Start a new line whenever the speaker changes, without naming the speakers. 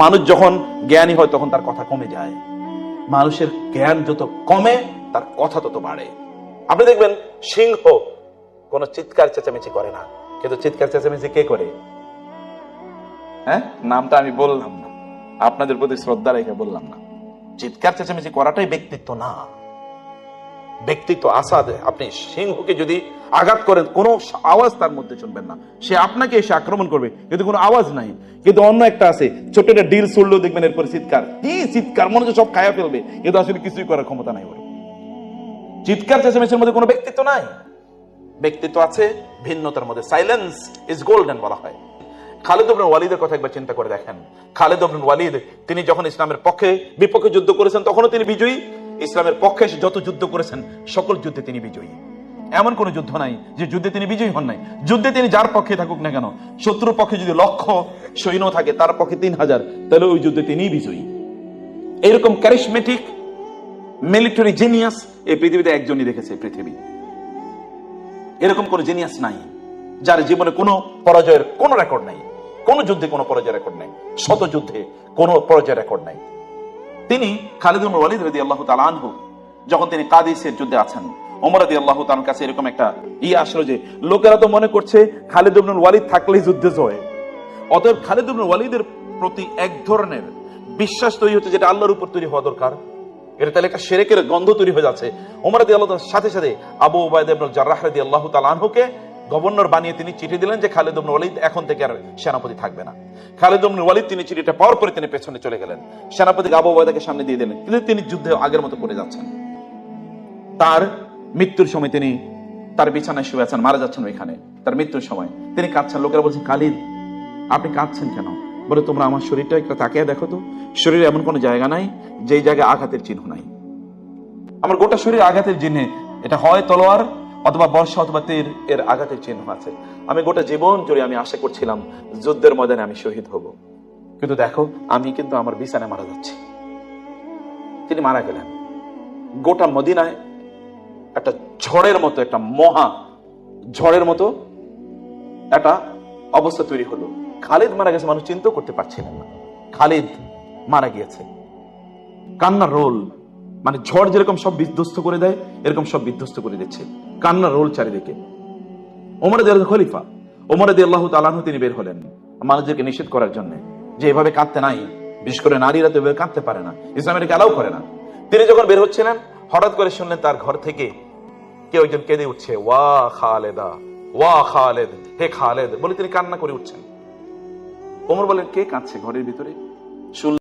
মানুষ যখন জ্ঞানী হয় তখন তার কথা কমে যায়, মানুষের জ্ঞান যত কমে তার কথা তত বাড়ে। আপনি দেখবেন সিংহ কোনো চিৎকার চেঁচামেচি করে না, কিন্তু চিৎকার চেঁচামেচি কে করে? হ্যাঁ, নামটা আমি বললাম না, আপনাদের প্রতি শ্রদ্ধা রেখে বললাম না। চিৎকার চেঁচামেচি করাটাই ব্যক্তিত্ব না। ব্যক্তিত্ব আসাদ। আপনি সিংহকে যদি আঘাত করেন কোনো আওয়াজ তার মধ্যে শুনবেন না, সে আপনাকে এসে আক্রমণ করবে কিন্তু কোনো আওয়াজ নাই। কিন্তু অন্য একটা আছে, ছোট একটা ডিল ছুড়লেও দেখবেন এরপরে চিৎকার, কি চিৎকার, মনে হচ্ছে সব খায়া ফেলবে, কিন্তু আসলে কিছুই করার ক্ষমতা নাই ওর। চিৎকার চেঁচামেচির মধ্যে কোনো ব্যক্তিত্ব নাই। ব্যক্তিত্ব আছে ভিন্নতার মধ্যে। সাইলেন্স ইজ গোল্ডেন বলা হয়। খালিদ ইবনে ওয়ালিদের কথা একবার চিন্তা করে দেখেন। খালিদ ইবনে ওয়ালিদ তিনি যখন ইসলামের পক্ষে বিপক্ষে যুদ্ধ করেছেন তখনও তিনি বিজয়ী। ইসলামের পক্ষে যত যুদ্ধ করেছেন সকল যুদ্ধে তিনি বিজয়ী। এমন কোন যুদ্ধ নাই যে যুদ্ধে তিনি বিজয়ী হন নাই। যুদ্ধে তিনি যার পক্ষে থাকুক না কেন, শত্রুর পক্ষে যদি 1,00,000 সৈন্য থাকে তার পক্ষে 3,000, তাহলে ওই যুদ্ধে তিনিই বিজয়ী। এরকম ক্যারিশমেটিক মিলিটারি জিনিয়াস এই পৃথিবীতে একজনই দেখেছে পৃথিবী। এরকম কোন জিনিয়াস নাই যার জীবনে কোনো পরাজয়ের কোনো রেকর্ড নাই, কোন যুদ্ধে কোনো পরাজয়ের রেকর্ড নাই, শত যুদ্ধে কোনো পরাজয়ের রেকর্ড নাই। তিনি খালিদ ইবনে ওয়ালিদ রাদিয়াল্লাহু তাআলা আনহু যখন তিনি কাদিসের যুদ্ধে আছেন, ওমর রাদিয়াল্লাহু তাআলার কাছে এরকম একটা আসলো যে লোকেরা তো মনে করছে খালিদ ইবনে ওয়ালিদ থাকলেই যুদ্ধে জয়। অতএব খালিদ ইবনে ওয়ালিদের প্রতি এক ধরনের বিশ্বাস তৈরি হচ্ছে যেটা আল্লাহর উপর তৈরি হওয়া দরকার। এটা তাহলে একটা শিরকের গন্ধ তৈরি হয়ে যাচ্ছে। ওমর রাদিয়াল্লাহু তাআলার সাথে সাথে আবু উবাইদা ইবনে জাররাহ রাদিয়াল্লাহু তাআলা আনহুকে গভর্নর বানিয়ে তিনি চিঠি দিলেন যে খালিদ ইবনে ওয়ালিদ এখন থেকে আর সেনাপতি থাকবে না। খালিদ ইবনে ওয়ালিদ তিনি চিঠিটা পাওয়ার পরে তিনি পেছনে চলে গেলেন, সেনাপতি আবু উবাইদাকে সামনে দিয়ে দিলেন, কিন্তু তিনি যুদ্ধে আগের মতো করে যাচ্ছেন। তার মৃত্যুর সময় তিনি তার বিছানায় শুয়ে আছেন, মারা যাচ্ছেন ওইখানে। তার মৃত্যুর সময় তিনি কাঁদছেন। লোকেরা বলছে, খালিদ আপনি কাঁদছেন কেন? বলে, তোমরা আমার শরীরটা একটু তাকিয়ে দেখো তো, শরীরে এমন কোন জায়গা নাই যেই জায়গায় আঘাতের চিহ্ন নাই। আমার গোটা শরীর আঘাতের চিহ্নে, এটা হয় তলোয়ার অথবা বর্ষা অথবা তীর এর আঘাতের চিহ্ন আছে। আমি গোটা জীবন জুড়ে আমি আশা করছিলাম যুদ্ধের ময়দানে আমি শহীদ হব, কিন্তু দেখো আমি কিন্তু আমার বিছানায় মারা যাচ্ছি। তিনি মারা গেলেন। গোটা মদিনায় একটা ঝড়ের মতো, একটা মহা ঝড়ের মতো একটা অবস্থা তৈরি হলো। খালিদ মারা গেছে, মানুষ চিন্তা করতে পারছিলেন না খালিদ মারা গিয়েছে। কান্নার রোল, মানে ঝড় যেরকম সব বিধ্বস্ত করে দেয় এরকম সব বিধ্বস্ত করে দিচ্ছে। কান্নার রোল চারিদিকে। ওমর রাদিয়াল্লাহু খলিফা, ওমর রাদিয়াল্লাহু তাআলা আনহু তিনি বের হলেন মানুষদেরকে নিষেধ করার জন্য যে এভাবে কাঁদতে নাই, বিশেষ করে নারীরা তো এভাবে কাঁদতে পারে না, ইসলামের এলাও করে না। তিনি যখন বের হচ্ছিলেন হঠাৎ করে শুনলেন তার ঘর থেকে কেউ একজন কেঁদে উঠছে, ওয়া খালেদা, ওয়া খালেদ, হে খালেদ বলে তিনি কান্না করে উঠছেন। ওমর বলেন, কে কাঁদছে ঘরের ভিতরে?